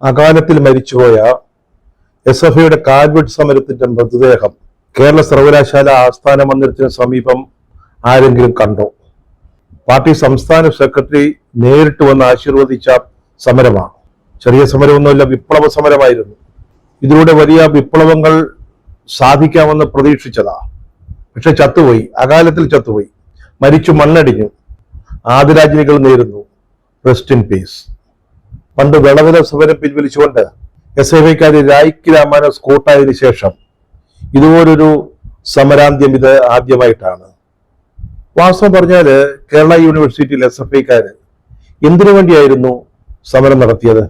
അകാലത്തിൽ മരിച്ചുപോയ എസ്.എഫ്.ഐയുടെ കാൽവെട്ട് സമരത്തിന്റെ മൃതദേഹം കേരള സർവകലാശാല ആസ്ഥാന മന്ദിരത്തിന് സമീപം ആരെങ്കിലും കണ്ടോ? പാർട്ടി സംസ്ഥാന സെക്രട്ടറി നേരിട്ട് വന്ന് ആശീർവദിച്ച സമരമാണ്. ചെറിയ സമരമൊന്നുമല്ല, വിപ്ലവ സമരമായിരുന്നു. ഇതിലൂടെ വലിയ വിപ്ലവങ്ങൾ സാധിക്കാമെന്ന് പ്രതീക്ഷിച്ചതാ. പക്ഷെ ചത്തുപോയി, അകാലത്തിൽ ചത്തുപോയി, മരിച്ചു മണ്ണടിഞ്ഞു. ആദരാഞ്ജലികൾ നേരുന്നു. Rest in peace. പണ്ട് വിളവില സമരം പിൻവലിച്ചുകൊണ്ട് എസ്.എഫ്.ഐക്കാർ രായ്ക്ക് രാമാനസ് കോട്ടായതിനു ശേഷം ഇതുപോലൊരു സമരാന്ത്യം ഇത് ആദ്യമായിട്ടാണ്. വാസ്തവം പറഞ്ഞാല് കേരള യൂണിവേഴ്സിറ്റിയിൽ എസ്.എഫ്.ഐക്കാര് എന്തിനു വേണ്ടിയായിരുന്നു സമരം നടത്തിയത്?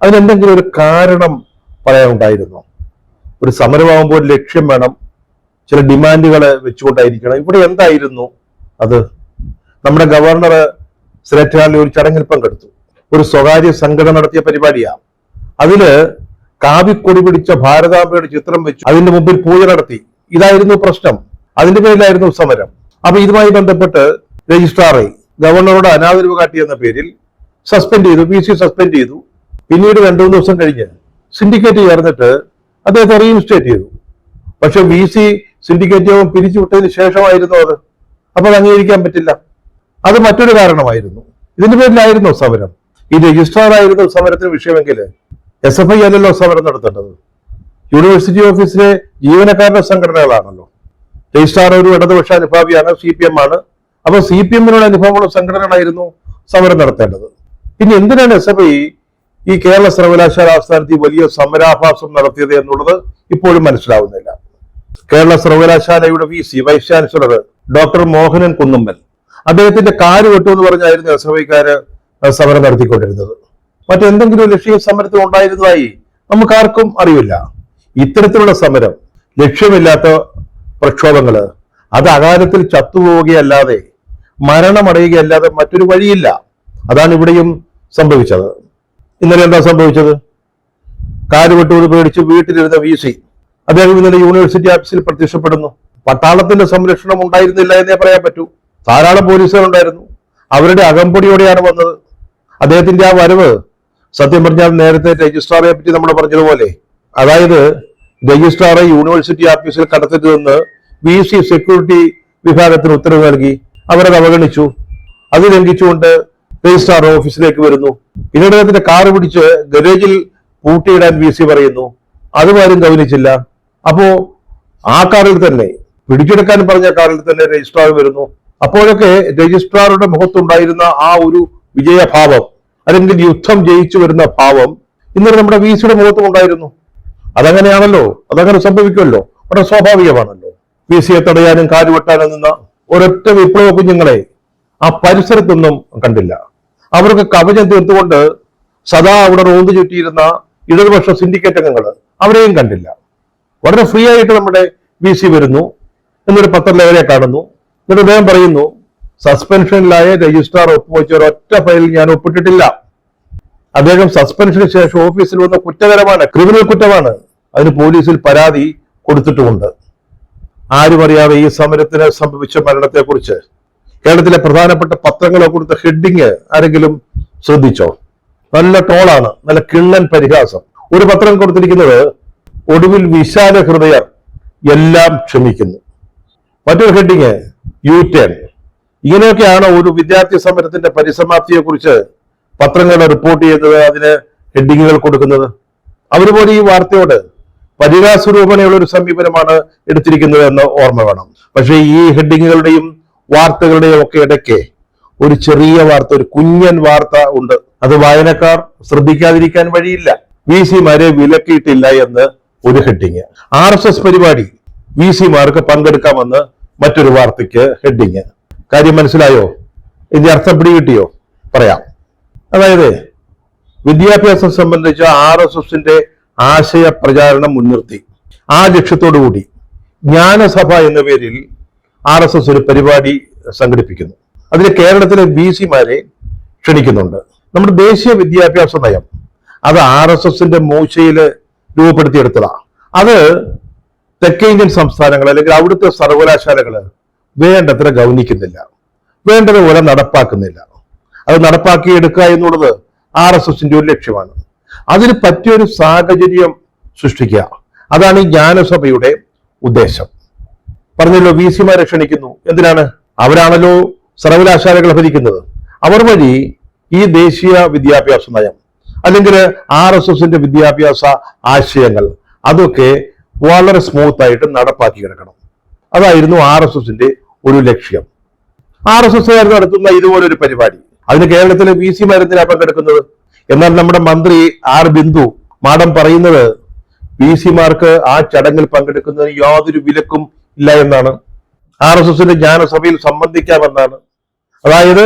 അതിനെന്തെങ്കിലും ഒരു കാരണം പറയാനുണ്ടായിരുന്നു? ഒരു സമരമാകുമ്പോൾ ലക്ഷ്യം വേണം, ചില ഡിമാൻഡുകൾ വെച്ചുകൊണ്ടായിരിക്കണം. ഇവിടെ എന്തായിരുന്നു അത്? നമ്മുടെ ഗവർണർ സെനറ്റ് ഹാളിൽ ഒരു ചടങ്ങിൽ പങ്കെടുത്തു. ഒരു സ്വകാര്യ സംഘടന നടത്തിയ പരിപാടിയാണ്. അതില് കാവിക്കൊടി പിടിച്ച ഭാരതാംബയുടെ ചിത്രം വെച്ചു അതിന്റെ മുമ്പിൽ പൂജ നടത്തി. ഇതായിരുന്നു പ്രശ്നം. അതിന്റെ പേരിലായിരുന്നു സമരം. അപ്പൊ ഇതുമായി ബന്ധപ്പെട്ട് രജിസ്ട്രാറെ ഗവർണറോട് അനാദരവ് കാട്ടിയെന്ന പേരിൽ സസ്പെൻഡ് ചെയ്തു, പി.സി സസ്പെൻഡ് ചെയ്തു. പിന്നീട് 2-3 ദിവസം കഴിഞ്ഞ് സിൻഡിക്കേറ്റ് ചേർന്നിട്ട് അദ്ദേഹത്തെ റീഇൻസ്റ്റേറ്റ് ചെയ്തു. പക്ഷെ വി.സി സിൻഡിക്കേറ്റ് യോഗം പിരിച്ചുവിട്ടതിന് ശേഷമായിരുന്നു അത്. അപ്പൊ അത് അംഗീകരിക്കാൻ പറ്റില്ല. അത് മറ്റൊരു കാരണമായിരുന്നു. ഇതിന്റെ പേരിലായിരുന്നു സമരം. ഈ രജിസ്ട്രാർ ആയിരുന്നു സമരത്തിന് വിഷയമെങ്കിൽ എസ്.എഫ്.ഐ അല്ലല്ലോ സമരം നടത്തേണ്ടത്. യൂണിവേഴ്സിറ്റി ഓഫീസിലെ ജീവനക്കാരുടെ സംഘടനകളാണല്ലോ. രജിസ്ട്രാർ ഒരു ഇടതുപക്ഷ അനുഭാവിയാണ്, CPM ആണ്. അപ്പൊ CPM-നോട് അനുഭവമുള്ള സംഘടനകളായിരുന്നു സമരം നടത്തേണ്ടത്. പിന്നെ എന്തിനാണ് എസ്.എഫ്.ഐ ഈ കേരള സർവകലാശാല ആസ്ഥാനത്ത് വലിയ സമരാഭാസം നടത്തിയത് എന്നുള്ളത് ഇപ്പോഴും മനസ്സിലാവുന്നില്ല. കേരള സർവകലാശാലയുടെ VC vice chancellor doctor Mohanan Kunnummal, അദ്ദേഹത്തിന്റെ കാല് വെട്ടു എന്ന് പറഞ്ഞായിരുന്നു എസ്.എഫ്.ഐക്കാര് സമരം നടത്തിക്കൊണ്ടിരുന്നത്. മറ്റെന്തെങ്കിലും ലക്ഷ്യ സമരത്തിൽ ഉണ്ടായിരുന്നതായി നമുക്കാർക്കും അറിയില്ല. ഇത്തരത്തിലുള്ള സമരം, ലക്ഷ്യമില്ലാത്ത പ്രക്ഷോഭങ്ങള്, അത് അകാലത്തിൽ ചത്തുപോവുകയല്ലാതെ, മരണമടയുകയല്ലാതെ മറ്റൊരു വഴിയില്ല. അതാണ് ഇവിടെയും സംഭവിച്ചത്. ഇന്നലെ എന്താ സംഭവിച്ചത്? കാലുവെട്ടുകൊണ്ട് പേടിച്ച് വീട്ടിലിരുന്ന VC അദ്ദേഹം ഇന്നലെ യൂണിവേഴ്സിറ്റി ഓഫീസിൽ പ്രത്യക്ഷപ്പെടുന്നു. പട്ടാളത്തിന്റെ സംരക്ഷണം ഉണ്ടായിരുന്നില്ല എന്നേ പറയാൻ പറ്റൂ. ധാരാളം പോലീസുകാരുണ്ടായിരുന്നു. അവരുടെ അകമ്പടിയോടെയാണ് വന്നത്. അദ്ദേഹത്തിന്റെ ആ വരവ് സത്യം പറഞ്ഞാൽ നേരത്തെ രജിസ്ട്രാറെ പറ്റി നമ്മൾ പറഞ്ഞതുപോലെ, അതായത് രജിസ്ട്രാറെ യൂണിവേഴ്സിറ്റി ഓഫീസിൽ കടത്തരുതെന്ന് VC സെക്യൂരിറ്റി വിഭാഗത്തിന് ഉത്തരവ് നൽകി. അവരത് അവഗണിച്ചു. അത് ലംഘിച്ചുകൊണ്ട് രജിസ്ട്രാർ ഓഫീസിലേക്ക് വരുന്നു. പിന്നീട് അദ്ദേഹത്തിന്റെ കാറ് പിടിച്ച് ഗരേജിൽ പൂട്ടിയിടാൻ VC പറയുന്നു. അതും ആരും ഗവനിച്ചില്ല. അപ്പോ ആ കാറിൽ തന്നെ, പിടിച്ചെടുക്കാൻ പറഞ്ഞ കാറിൽ തന്നെ രജിസ്ട്രാർ വരുന്നു. അപ്പോഴൊക്കെ രജിസ്ട്രാറുടെ മുഖത്തുണ്ടായിരുന്ന ആ ഒരു വിജയഭാവം, അല്ലെങ്കിൽ യുദ്ധം ജയിച്ചു വരുന്ന ഭാവം ഇന്നലെ നമ്മുടെ VC-യുടെ മുഖത്തും ഉണ്ടായിരുന്നു. അതങ്ങനെയാണല്ലോ, അതങ്ങനെ സംഭവിക്കുമല്ലോ, വളരെ സ്വാഭാവികമാണല്ലോ. VC-യെ തടയാനും കാലുവെട്ടാനും നിന്ന ഒരൊറ്റ വിപ്ലവ കുഞ്ഞുങ്ങളെ ആ പരിസരത്തൊന്നും കണ്ടില്ല. അവർക്ക് കവചം തീർത്തുകൊണ്ട് സദാ അവിടെ റോന്തു ചുറ്റിയിരുന്ന ഇടതുപക്ഷ സിൻഡിക്കേറ്റ് അംഗങ്ങൾ, അവരെയും കണ്ടില്ല. വളരെ ഫ്രീ ആയിട്ട് നമ്മുടെ VC വരുന്നു, എന്നൊരു പത്രലേഖനെ കാണുന്നു. എന്നിട്ട് അദ്ദേഹം പറയുന്നു, സസ്പെൻഷനിലായ രജിസ്ട്രാർ ഒപ്പുവെച്ച ഒരൊറ്റ ഫയലിൽ ഞാൻ ഒപ്പിട്ടിട്ടില്ല. അദ്ദേഹം സസ്പെൻഷന് ശേഷം ഓഫീസിൽ വന്ന കുറ്റകരമാണ്, ക്രിമിനൽ കുറ്റമാണ്. അതിന് പോലീസിൽ പരാതി കൊടുത്തിട്ടുമുണ്ട്. ആരും അറിയാതെ ഈ സമരത്തിന് സംഭവിച്ച മരണത്തെക്കുറിച്ച് കേരളത്തിലെ പ്രധാനപ്പെട്ട പത്രങ്ങളെ കൊടുത്ത ഹെഡിങ് ആരെങ്കിലും ശ്രദ്ധിച്ചോ? നല്ല ട്രോളാണ്, നല്ല കിണ്ണൻ പരിഹാസം. ഒരു പത്രം കൊടുത്തിരിക്കുന്നത്, ഒടുവിൽ വിശാല ഹൃദയർ എല്ലാം ക്ഷമിക്കുന്നു. മറ്റൊരു ഹെഡിങ്, U-turn. ഇങ്ങനെയൊക്കെയാണ് ഒരു വിദ്യാർത്ഥി സമരത്തിന്റെ പരിസമാപ്തിയെ കുറിച്ച് പത്രങ്ങൾ റിപ്പോർട്ട് ചെയ്യുന്നത്, അതിന് ഹെഡിങ്ങുകൾ കൊടുക്കുന്നത്. അവർ പോലും ഈ വാർത്തയോട് പരിഹാസരൂപണയുള്ള ഒരു സമീപനമാണ് എടുത്തിരിക്കുന്നത് എന്ന് ഓർമ്മ വേണം. പക്ഷേ ഈ ഹെഡിങ്ങുകളുടെയും വാർത്തകളുടെയും ഒക്കെ ഇടയ്ക്ക് ഒരു ചെറിയ വാർത്ത, ഒരു കുഞ്ഞൻ വാർത്ത ഉണ്ട്. അത് വായനക്കാർ ശ്രദ്ധിക്കാതിരിക്കാൻ വഴിയില്ല. VC-മാരെ വിലക്കിയിട്ടില്ല എന്ന് ഒരു ഹെഡിങ്. RSS പരിപാടി VC-മാർക്ക് പങ്കെടുക്കാമെന്ന് മറ്റൊരു വാർത്തയ്ക്ക് ഹെഡിങ്. കാര്യം മനസ്സിലായോ? ഇതിന്റെ അർത്ഥം പിടികിട്ടിയോ? പറയാം. അതായത് വിദ്യാഭ്യാസം സംബന്ധിച്ച RSS-ന്റെ ആശയ പ്രചാരണം മുൻനിർത്തി ആ ലക്ഷ്യത്തോടു കൂടി ജ്ഞാനസഭ എന്ന പേരിൽ RSS ഒരു പരിപാടി സംഘടിപ്പിക്കുന്നു. അതിൽ കേരളത്തിലെ VC-മാരെ ക്ഷണിക്കുന്നുണ്ട്. നമ്മുടെ ദേശീയ വിദ്യാഭ്യാസ നയം അത് RSS-ന്റെ മൂശയിൽ രൂപപ്പെടുത്തിയെടുത്തതാണ്. അത് തെക്കേ ഇന്ത്യൻ സംസ്ഥാനങ്ങൾ അല്ലെങ്കിൽ അവിടുത്തെ സർവകലാശാലകൾ വേണ്ടത്ര ഗൗനിക്കുന്നില്ല, വേണ്ടതുപോലെ നടപ്പാക്കുന്നില്ല. അത് നടപ്പാക്കിയെടുക്കുക എന്നുള്ളത് RSS-ന്റെ ഒരു ലക്ഷ്യമാണ്. അതിന് പറ്റിയൊരു സാഹചര്യം സൃഷ്ടിക്കുക. അതാണ് ഈ ജ്ഞാനസഭയുടെ ഉദ്ദേശം. പറഞ്ഞല്ലോ, VC-മാരെ ക്ഷണിക്കുന്നു. എന്തിനാണ്? അവരാണല്ലോ സർവകലാശാലകൾ ഭരിക്കുന്നത്. അവർ വഴി ഈ ദേശീയ വിദ്യാഭ്യാസ നയം അല്ലെങ്കിൽ RSSന്റെ വിദ്യാഭ്യാസ ആശയങ്ങൾ അതൊക്കെ വളരെ സ്മൂത്ത് ആയിട്ട് നടപ്പാക്കി കിടക്കണം. അതായിരുന്നു RSSന്റെ ഒരു ലക്ഷ്യം. RSS നടത്തുന്ന ഇതുപോലൊരു പരിപാടി, അതിന് കേരളത്തിലെ VC-മാർ എന്തിനാ പങ്കെടുക്കുന്നത്? എന്നാൽ നമ്മുടെ മന്ത്രി ബിന്ദു മാഡം പറയുന്നത് VC-മാർക്ക് ആ ചടങ്ങിൽ പങ്കെടുക്കുന്നതിന് യാതൊരു വിലക്കും ഇല്ല എന്നാണ്. RSSന്റെ ജ്ഞാനസഭയിൽ സംബന്ധിക്കാമെന്നാണ്. അതായത്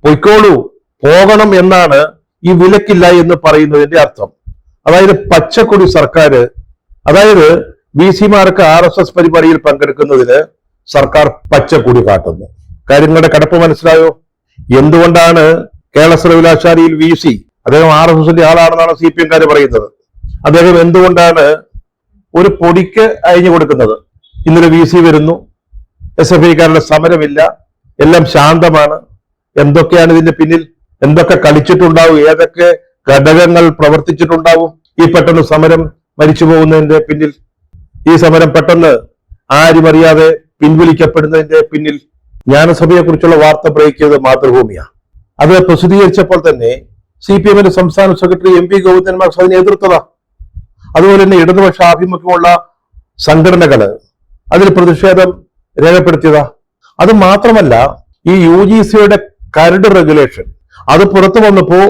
പൊയ്ക്കോളൂ, പോകണം എന്നാണ് ഈ വിലക്കില്ല എന്ന് പറയുന്നതിന്റെ അർത്ഥം. അതായത് പച്ചക്കൊടി സർക്കാർ, അതായത് VC-മാർക്ക് RSS പരിപാടിയിൽ പങ്കെടുക്കുന്നതിന് സർക്കാർ പച്ചക്കൊടി കാട്ടുന്നു. കാര്യങ്ങളുടെ കടപ്പ് മനസ്സിലായോ? എന്തുകൊണ്ടാണ് കേരള സർവകലാശാലയിൽ VC, അദ്ദേഹം RSSന്റെ ആളാണെന്നാണ് CPM-കാര് പറയുന്നത്, അദ്ദേഹം എന്തുകൊണ്ടാണ് ഒരു പൊടിക്ക് അയഞ്ഞു കൊടുക്കുന്നത്? ഇന്നലെ VC വരുന്നു, SFI-കാരുടെ സമരമില്ല, എല്ലാം ശാന്തമാണ്. എന്തൊക്കെയാണ് ഇതിന്റെ പിന്നിൽ? എന്തൊക്കെ കളിച്ചിട്ടുണ്ടാവും? ഏതൊക്കെ ഘടകങ്ങൾ പ്രവർത്തിച്ചിട്ടുണ്ടാവും ഈ പെട്ടെന്ന് സമരം മരിച്ചു പോകുന്നതിന്റെ പിന്നിൽ? ഈ സമരം പെട്ടെന്ന് ആരും അറിയാതെ പിൻവലിക്കപ്പെടുന്നതിന്റെ പിന്നിൽ? ജ്ഞാനസഭയെ കുറിച്ചുള്ള വാർത്ത ബ്രേക്ക് ചെയ്ത് മാതൃഭൂമിയാണ്. അത് പ്രസിദ്ധീകരിച്ചപ്പോൾ തന്നെ CPM-ന്റെ സംസ്ഥാന സെക്രട്ടറി MP ഗോവിന്ദൻ മാഷ് അതിനെ എതിർത്തതാ. അതുപോലെ തന്നെ ഇടതുപക്ഷ ആഭിമുഖ്യമുള്ള സംഘടനകള് അതിൽ പ്രതിഷേധം രേഖപ്പെടുത്തിയതാ. അത് മാത്രമല്ല, ഈ UGC-യുടെ കരട് റെഗുലേഷൻ അത് പുറത്തു വന്നപ്പോ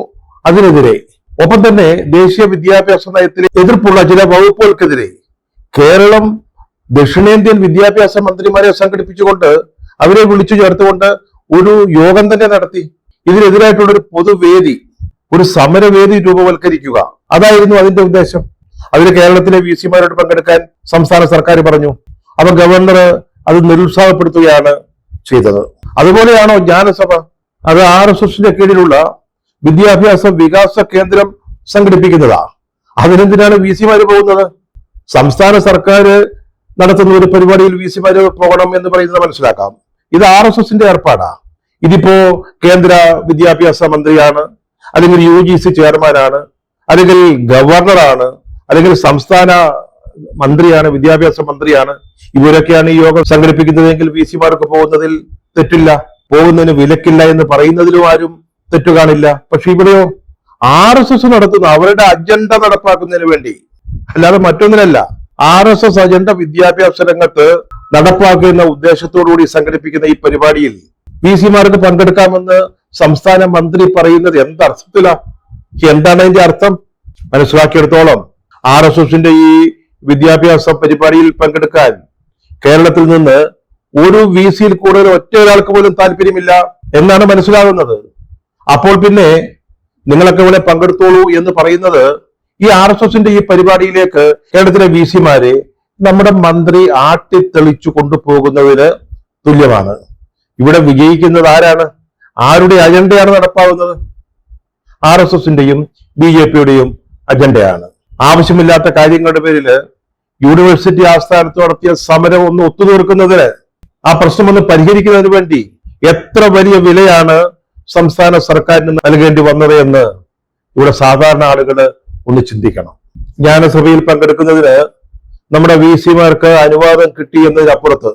അതിനെതിരെ, ഒപ്പം തന്നെ ദേശീയ വിദ്യാഭ്യാസ നയത്തിലെ എതിർപ്പുള്ള ചില വകുപ്പുകൾക്കെതിരെ കേരളം ദക്ഷിണേന്ത്യൻ വിദ്യാഭ്യാസ മന്ത്രിമാരെ സംഘടിപ്പിച്ചുകൊണ്ട് അവരെ വിളിച്ചു ചേർത്തുകൊണ്ട് ഒരു യോഗം തന്നെ നടത്തി. ഇതിനെതിരായിട്ടുള്ള ഒരു പൊതുവേദി, ഒരു സമരവേദി രൂപവൽക്കരിക്കുക, അതായിരുന്നു അതിന്റെ ഉദ്ദേശം. അതിൽ കേരളത്തിലെ VC-മാരോട് പങ്കെടുക്കാൻ സംസ്ഥാന സർക്കാർ പറഞ്ഞു. അപ്പൊ ഗവർണർ അത് നിരുത്സാഹപ്പെടുത്തുകയാണ് ചെയ്തത്. അതുപോലെയാണോ ജ്ഞാനസഭ? അത് RSSന്റെ കീഴിലുള്ള വിദ്യാഭ്യാസ വികാസ കേന്ദ്രം സംഘടിപ്പിക്കുന്നതാ. അതിനെന്തിനാണ് VC-മാര് പോകുന്നത്? സംസ്ഥാന സർക്കാർ നടത്തുന്ന ഒരു പരിപാടിയിൽ VC-മാര് പോകണം എന്ന് പറയുന്നത് മനസ്സിലാക്കാം. ഇത് RSSന്റെ ഏർപ്പാടാ. ഇതിപ്പോ കേന്ദ്ര വിദ്യാഭ്യാസ മന്ത്രിയാണ്, അല്ലെങ്കിൽ UGC ചെയർമാനാണ്, അല്ലെങ്കിൽ ഗവർണറാണ്, അല്ലെങ്കിൽ സംസ്ഥാന മന്ത്രിയാണ്, വിദ്യാഭ്യാസ മന്ത്രിയാണ്, ഇവരൊക്കെയാണ് ഈ യോഗം സംഘടിപ്പിക്കുന്നതെങ്കിൽ VC-മാർക്ക് പോകുന്നതിൽ തെറ്റില്ല, പോകുന്നതിന് വിലക്കില്ല എന്ന് പറയുന്നതിലും ആരും തെറ്റു കാണില്ല. പക്ഷെ ഇവിടെയോ RSS നടത്തുന്ന അവരുടെ അജണ്ട നടപ്പാക്കുന്നതിന് വേണ്ടി, അല്ലാതെ മറ്റൊന്നിനല്ല. RSS അജണ്ട വിദ്യാഭ്യാസ രംഗത്ത് നടപ്പാക്കുന്ന ഉദ്ദേശത്തോടുകൂടി സംഘടിപ്പിക്കുന്ന ഈ പരിപാടിയിൽ VC-മാർക്ക് പങ്കെടുക്കാമെന്ന് സംസ്ഥാന മന്ത്രി പറയുന്നത് എന്തർത്ഥത്തിലാ? എന്താണ് അതിന്റെ അർത്ഥം? മനസ്സിലാക്കിയെടുത്തോളം RSSന്റെ ഈ വിദ്യാഭ്യാസ പരിപാടിയിൽ പങ്കെടുക്കാൻ കേരളത്തിൽ നിന്ന് ഒരു VC-യിൽ കൂടുതൽ ഒറ്റ ഒരാൾക്ക് പോലും താല്പര്യമില്ല എന്നാണ് മനസ്സിലാകുന്നത്. അപ്പോൾ പിന്നെ നിങ്ങളൊക്കെ ഇവിടെ പങ്കെടുത്തോളൂ എന്ന് പറയുന്നത് ഈ RSSന്റെ ഈ പരിപാടിയിലേക്ക് കേരളത്തിലെ VC-മാരെ നമ്മുടെ മന്ത്രി ആട്ടിത്തെളിച്ചു കൊണ്ടുപോകുന്നതിന് തുല്യമാണ്. ഇവിടെ വിജയിക്കുന്നത് ആരാണ്? ആരുടെ അജണ്ടയാണ് നടപ്പാവുന്നത്? RSSന്റെയും BJP-യുടെയും അജണ്ടയാണ്. ആവശ്യമില്ലാത്ത കാര്യങ്ങളുടെ പേരില് യൂണിവേഴ്സിറ്റി ആസ്ഥാനത്ത് നടത്തിയ സമരം ഒന്ന് ഒത്തുതീർക്കുന്നതിന്, ആ പ്രശ്നം ഒന്ന് പരിഹരിക്കുന്നതിന് വേണ്ടി എത്ര വലിയ വിലയാണ് സംസ്ഥാന സർക്കാരിന് നൽകേണ്ടി വന്നത് എന്ന് ഇവിടെ സാധാരണ ആളുകൾ ഒന്ന് ചിന്തിക്കണം. ജ്ഞാനസഭയിൽ പങ്കെടുക്കുന്നതിന് നമ്മുടെ VC-മാർക്ക് അനുവാദം കിട്ടി എന്നതിനപ്പുറത്ത്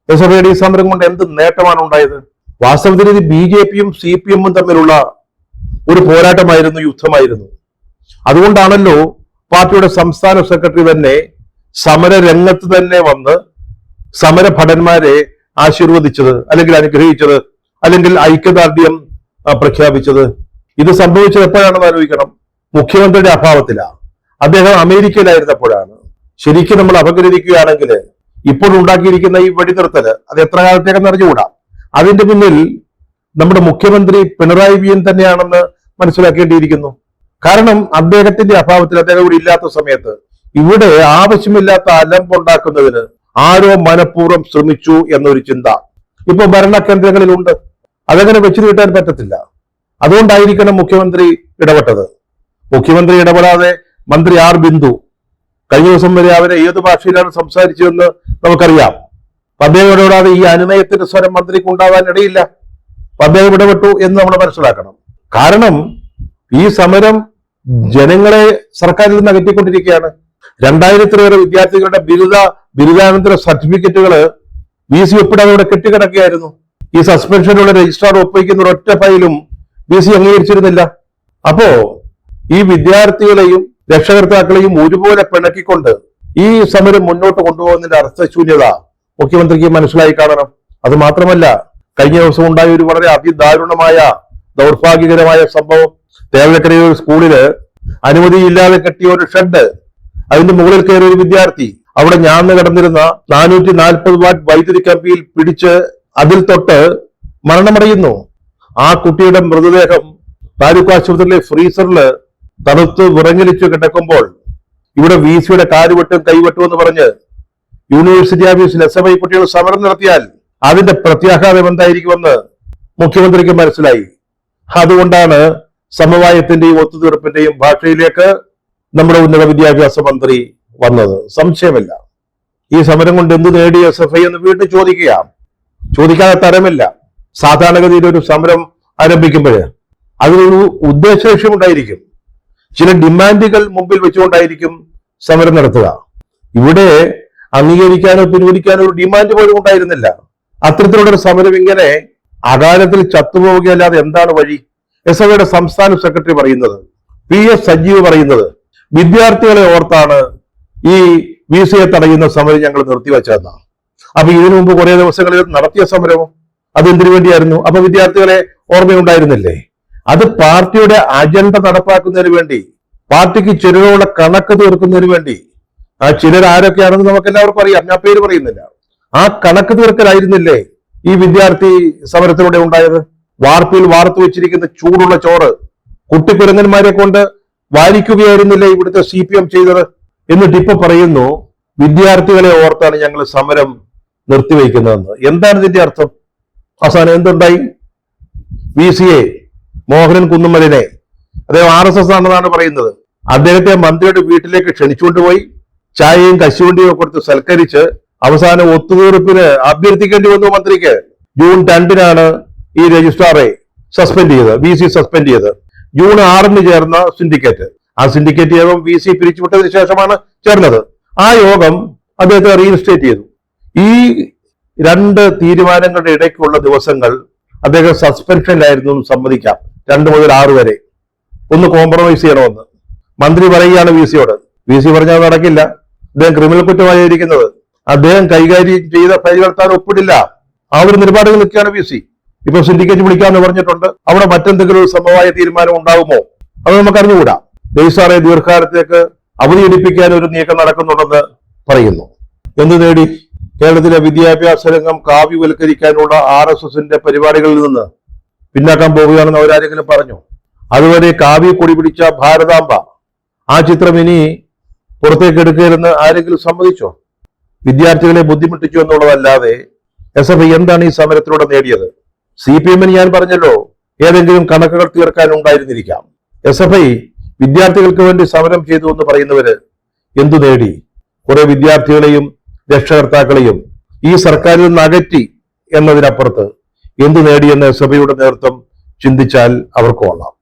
സഭയുടെ ഈ സമരം കൊണ്ട് എന്ത് നേട്ടമാണ് ഉണ്ടായത്? വാസ്തവത്തിൽ ഇത് BJP-യും CPM-ഉം തമ്മിലുള്ള ഒരു പോരാട്ടമായിരുന്നു, യുദ്ധമായിരുന്നു. അതുകൊണ്ടാണല്ലോ പാർട്ടിയുടെ സംസ്ഥാന സെക്രട്ടറി തന്നെ സമര രംഗത്ത് തന്നെ വന്ന് സമരഭടന്മാരെ ആശീർവദിച്ചത്, അല്ലെങ്കിൽ അനുഗ്രഹിച്ചത്, അല്ലെങ്കിൽ ഐക്യദാർഢ്യം പ്രഖ്യാപിച്ചത്. ഇത് സംഭവിച്ചത് എപ്പോഴാണെന്ന് ആലോചിക്കണം. മുഖ്യമന്ത്രിയുടെ അഭാവത്തിലാണ്. അദ്ദേഹം അമേരിക്കയിലായിരുന്നപ്പോഴാണ്. ശരിക്കും നമ്മൾ അപഗ്രഥിക്കുകയാണെങ്കിൽ ഇപ്പോൾ ഉണ്ടാക്കിയിരിക്കുന്ന ഈ വെടിനിർത്തല് അത് എത്ര കാലത്തേക്കെന്ന് അറിഞ്ഞുകൂടാ. അതിന്റെ പിന്നിൽ നമ്മുടെ മുഖ്യമന്ത്രി പിണറായി വിജയൻ തന്നെയാണെന്ന് മനസ്സിലാക്കേണ്ടിയിരിക്കുന്നു. കാരണം അദ്ദേഹത്തിന്റെ അഭാവത്തിൽ, അദ്ദേഹം ഇവിടെ ഇല്ലാത്ത സമയത്ത് ഇവിടെ ആവശ്യമില്ലാത്ത അലമ്പുണ്ടാക്കുന്നതിന് ആരോ മനഃപൂർവ്വം ശ്രമിച്ചു എന്നൊരു ചിന്ത ഇപ്പൊ ഭരണകേന്ദ്രങ്ങളിലുണ്ട്. അതങ്ങനെ വെച്ചു നീട്ടാൻ പറ്റത്തില്ല. അതുകൊണ്ടായിരിക്കണം മുഖ്യമന്ത്രി ഇടപെട്ടത്. മുഖ്യമന്ത്രി ഇടപെടാതെ മന്ത്രി ബിന്ദു കഴിഞ്ഞ ദിവസം വരെ അവരെ ഏത് ഭാഷയിലാണ് സംസാരിച്ചതെന്ന് നമുക്കറിയാം. അദ്ദേഹം ഇടപെടാതെ ഈ അനുനയത്തിന്റെ സ്വരം മന്ത്രിക്ക് ഉണ്ടാവാൻ ഇടയില്ല. അദ്ദേഹം ഇടപെട്ടു എന്ന് നമ്മൾ മനസ്സിലാക്കണം. കാരണം ഈ സമരം ജനങ്ങളെ സർക്കാരിൽ നിന്ന് അകറ്റിക്കൊണ്ടിരിക്കുകയാണ്. 2000-ലേറെ വിദ്യാർത്ഥികളുടെ ബിരുദാനന്തര സർട്ടിഫിക്കറ്റുകൾ VC ഒപ്പിടാതെ ഇവിടെ കെട്ടിക്കിടക്കുകയായിരുന്നു. ഈ സസ്പെൻഷനുള്ള രജിസ്ട്രാർ ഒപ്പിക്കുന്ന ഒരൊറ്റ ഫയലും VC അംഗീകരിച്ചിരുന്നില്ല. അപ്പോ ഈ വിദ്യാർത്ഥികളെയും രക്ഷകർത്താക്കളെയും ഒരുപോലെ പിണക്കിക്കൊണ്ട് ഈ സമരം മുന്നോട്ട് കൊണ്ടുപോകുന്നതിന്റെ അർത്ഥശൂന്യത മുഖ്യമന്ത്രിക്ക് മനസ്സിലായി കാണണം. അത് മാത്രമല്ല, കഴിഞ്ഞ ദിവസം ഉണ്ടായ ഒരു വളരെ അതിദാരുണമായ ദൗർഭാഗ്യകരമായ സംഭവം, തേവലക്കരയിൽ ഒരു സ്കൂളില് അനുമതിയില്ലാതെ കെട്ടിയ ഒരു ഷെഡ്, അതിന്റെ മുകളിൽ കയറിയ ഒരു വിദ്യാർത്ഥി അവിടെ ഞാന്ന് കിടന്നിരുന്ന 440 വാട്ട് വൈദ്യുതി കമ്പിയിൽ പിടിച്ച് അതിൽ തൊട്ട് മരണമടയുന്നു. ആ കുട്ടിയുടെ മൃതദേഹം താലൂക്ക് ആശുപത്രിയിലെ ഫ്രീസറിൽ തണുത്ത് വിറങ്ങലിച്ചു കിടക്കുമ്പോൾ ഇവിടെ VC-യുടെ കാലുവെട്ടും കൈവെട്ടും എന്ന് പറഞ്ഞ് യൂണിവേഴ്സിറ്റി ഓഫീസിൽ SFI കുട്ടികൾ സമരം നടത്തിയാൽ അതിന്റെ പ്രത്യാഘാതം എന്തായിരിക്കുമെന്ന് മുഖ്യമന്ത്രിക്ക് മനസ്സിലായി. അതുകൊണ്ടാണ് സമവായത്തിന്റെയും ഒത്തുതീർപ്പിന്റെയും ഭാഷയിലേക്ക് നമ്മുടെ ഉന്നത വിദ്യാഭ്യാസ മന്ത്രി വന്നത്. സംശയമില്ല. ഈ സമരം കൊണ്ട് എന്ത് നേടി SFI എന്ന് വീണ്ടും ചോദിക്കാതെ തരമില്ല. സാധാരണഗതിയിൽ ഒരു സമരം ആരംഭിക്കുമ്പോൾ അതിനൊരു ഉദ്ദേശലക്ഷ്യം ഉണ്ടായിരിക്കും, ചില ഡിമാൻഡുകൾ മുമ്പിൽ വെച്ചുകൊണ്ടായിരിക്കും സമരം നടത്തുക. ഇവിടെ അംഗീകരിക്കാനോ പിൻവലിക്കാനോ ഒരു ഡിമാൻഡ് പോലും ഉണ്ടായിരുന്നില്ല. അത്തരത്തിലുള്ള ഒരു സമരം ഇങ്ങനെ അകാലത്തിൽ ചത്തുപോവുകയല്ലാതെ എന്താണ് വഴി? SFIയുടെ സംസ്ഥാന സെക്രട്ടറി പറയുന്നത്, PS സജീവ് പറയുന്നത്, വിദ്യാർത്ഥികളെ ഓർത്താണ് ഈ VC-യെ തടയുന്ന സമരം ഞങ്ങൾ നിർത്തിവെച്ചതെന്നാണ്. അപ്പൊ ഇതിനു മുമ്പ് കുറെ ദിവസങ്ങളിൽ നടത്തിയ സമരവും അതെന്തിനു വേണ്ടിയായിരുന്നു? അപ്പൊ വിദ്യാർത്ഥികളെ ഓർമ്മയുണ്ടായിരുന്നില്ലേ? അത് പാർട്ടിയുടെ അജണ്ട നടപ്പാക്കുന്നതിന് വേണ്ടി, പാർട്ടിക്ക് ചിലരോടെ കണക്ക് തീർക്കുന്നതിന് വേണ്ടി. ആ ചിലർ ആരൊക്കെയാണെന്ന് നമുക്ക് എല്ലാവർക്കും അറിയാം, ഞാൻ പേര് പറയുന്നില്ല. ആ കണക്ക് തീർക്കലായിരുന്നില്ലേ ഈ വിദ്യാർത്ഥി സമരത്തിലൂടെ ഉണ്ടായത്? വാർപ്പിൽ വാർത്തു വെച്ചിരിക്കുന്ന ചൂടുള്ള ചോറ് കുട്ടിക്കുരങ്ങന്മാരെ കൊണ്ട് വാരിക്കുകയായിരുന്നില്ലേ ഇവിടുത്തെ CPM ചെയ്തത്? എന്നിട്ട് ഇപ്പൊ പറയുന്നു വിദ്യാർത്ഥികളെ ഓർത്താണ് ഞങ്ങൾ സമരം നിർത്തിവെക്കുന്നതെന്ന്. എന്താണ് ഇതിന്റെ അർത്ഥം? അവസാനം എന്തുണ്ടായി? VC-യെ മോഹനൻ കുന്നുമ്മലിനെ, അദ്ദേഹം RSS ആണെന്നാണ് പറയുന്നത്, അദ്ദേഹത്തെ മന്ത്രിയുടെ വീട്ടിലേക്ക് ക്ഷണിച്ചുകൊണ്ടുപോയി ചായയും കശുവണ്ടിയും കൊടുത്ത് സൽക്കരിച്ച് അവസാനം ഒത്തുതീർപ്പിന് അഭ്യർത്ഥിക്കേണ്ടി വന്നു മന്ത്രിക്ക്. ജൂൺ 2-നാണ് ഈ രജിസ്ട്രാറെ സസ്പെൻഡ് ചെയ്തത്, VC സസ്പെൻഡ് ചെയ്തത്. ജൂൺ 6-ന് ചേർന്ന സിൻഡിക്കേറ്റ്, ആ സിൻഡിക്കേറ്റ് യോഗം VC പിരിച്ചുവിട്ടതിന് ശേഷമാണ് ചേർന്നത്. ആ യോഗം അദ്ദേഹത്തെ റീഇൻസ്റ്റേറ്റ് ചെയ്തു. ഈ 2 തീരുമാനങ്ങളുടെ ഇടയ്ക്കുള്ള ദിവസങ്ങൾ അദ്ദേഹം സസ്പെൻഷനിലായിരുന്നു എന്ന് സമ്മതിക്കാം. 2 മുതൽ 6 വരെ ഒന്ന് കോംപ്രമൈസ് ചെയ്യണമെന്ന് മന്ത്രി പറയുകയാണ് VC-യോട്. VC പറഞ്ഞാൽ നടക്കില്ല, അദ്ദേഹം ക്രിമിനൽ കുറ്റമായി ഇരിക്കുന്നത്, അദ്ദേഹം കൈകാര്യം ചെയ്ത ഫയലുകൾ താൻ ഒപ്പിടില്ല. ആ ഒരു നിലപാടിൽ നിൽക്കുകയാണ് VC. ഇപ്പൊ സിൻഡിക്കേറ്റ് വിളിക്കാമെന്ന് പറഞ്ഞിട്ടുണ്ട്. അവിടെ മറ്റെന്തെങ്കിലും ഒരു സമവായ തീരുമാനം ഉണ്ടാകുമോ അത് നമുക്ക് അറിഞ്ഞുകൂടാ. രജിസ്ട്രാറെ ദീർഘകാലത്തേക്ക് അവധിയെടുപ്പിക്കാൻ ഒരു നീക്കം നടക്കുന്നുണ്ടെന്ന് പറയുന്നു. എന്ത് നേടി? കേരളത്തിലെ വിദ്യാഭ്യാസ രംഗം കാവ്യവൽക്കരിക്കാനുള്ള RSS-ന്റെ പരിപാടികളിൽ നിന്ന് പിന്നാക്കാൻ പോവുകയാണെന്ന് അവരാരെങ്കിലും പറഞ്ഞു? അതുവരെ കാവ്യ കൊടി പിടിച്ച ഭാരതാംബ ആ ചിത്രം ഇനി പുറത്തേക്ക് എടുക്കരുതെന്ന് ആരെങ്കിലും സമ്മതിച്ചോ? വിദ്യാർത്ഥികളെ ബുദ്ധിമുട്ടിച്ചു എന്നുള്ളതല്ലാതെ SFI എന്താണ് ഈ സമരത്തിലൂടെ നേടിയത്? CPM-ന് ഞാൻ പറഞ്ഞല്ലോ, ഏതെങ്കിലും കണക്കുകൾ തീർക്കാൻ ഉണ്ടായിരുന്നിരിക്കാം. SFI വിദ്യാർത്ഥികൾക്ക് വേണ്ടി സമരം ചെയ്തു എന്ന് പറയുന്നവര് എന്തു നേടി? കുറെ വിദ്യാർത്ഥികളെയും രക്ഷകർത്താക്കളെയും ഈ സർക്കാരിൽ നിന്ന് അകറ്റി എന്നതിനപ്പുറത്ത് എന്തു നേടിയെന്ന് SFIയുടെ നേതൃത്വം ചിന്തിച്ചാൽ അവർക്ക് കൊള്ളാം.